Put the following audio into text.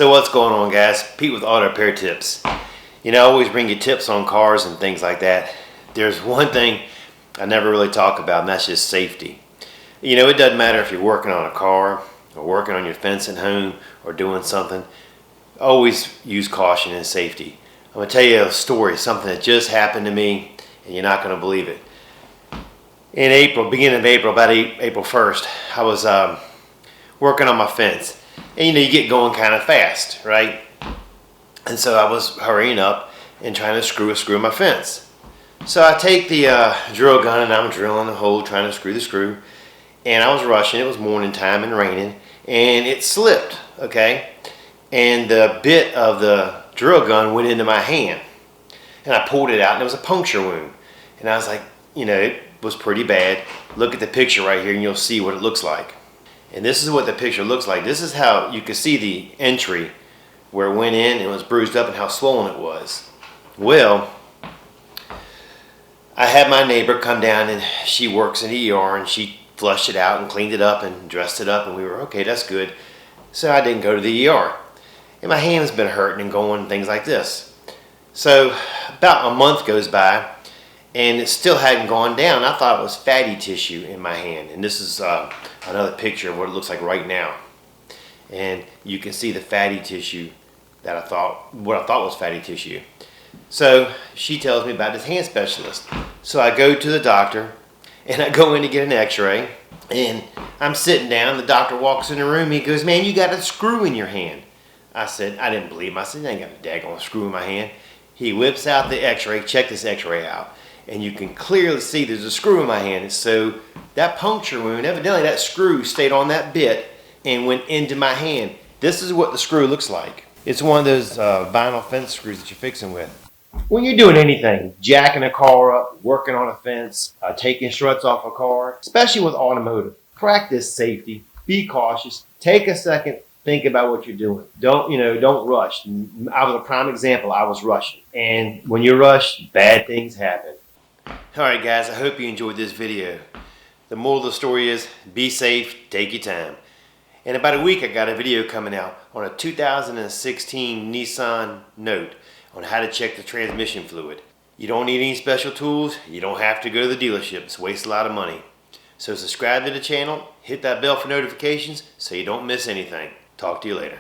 So what's going on, guys? Pete with Auto Repair Tips. You know, I always bring you tips on cars and things like that. There's one thing I never really talk about, and that's just safety. You know, it doesn't matter if you're working on a car or working on your fence at home or doing something. Always use caution and safety. I'm going to tell you a story, something that just happened to me, and you're not going to believe it. In April, beginning of April, about April 1st, I was working on my fence. And you know, you get going kind of fast, right? And so I was hurrying up and trying to screw a screw in my fence. So I take the drill gun and I'm drilling the hole, trying to screw the screw. And I was rushing. It was morning time and raining, and it slipped, okay? And the bit of the drill gun went into my hand. And I pulled it out, and there was a puncture wound. And I was like, you know, it was pretty bad. Look at the picture right here, and you'll see what it looks like. And this is what the picture looks like. This is how you can see the entry where it went in and it was bruised up and how swollen it was. Well, I had my neighbor come down, and she works in the ER, and she flushed it out and cleaned it up and dressed it up, and we were okay, that's good. So I didn't go to the ER. And my hand's been hurting and going, things like this. So about a month goes by, and it still hadn't gone down. I thought it was fatty tissue in my hand. And this is another picture of what it looks like right now. And you can see the fatty tissue that I thought was fatty tissue. So she tells me about this hand specialist. So I go to the doctor, and I go in to get an x-ray. And I'm sitting down. The doctor walks in the room. He goes, "Man, you got a screw in your hand." I said, I didn't believe him. I said, "I ain't got a daggone screw in my hand." He whips out the x-ray. Check this x-ray out. And you can clearly see there's a screw in my hand. So that puncture wound, evidently that screw stayed on that bit and went into my hand. This is what the screw looks like. It's one of those vinyl fence screws that you're fixing with. When you're doing anything, jacking a car up, working on a fence, taking struts off a car, especially with automotive, practice safety, be cautious, take a second, think about what you're doing. Don't rush. I was a prime example. I was rushing. And when you rush, bad things happen. Alright guys, I hope you enjoyed this video. The moral of the story is, be safe, take your time. In about a week I got a video coming out on a 2016 Nissan Note on how to check the transmission fluid. You don't need any special tools, you don't have to go to the dealership, it's a waste a lot of money. So subscribe to the channel, hit that bell for notifications so you don't miss anything. Talk to you later.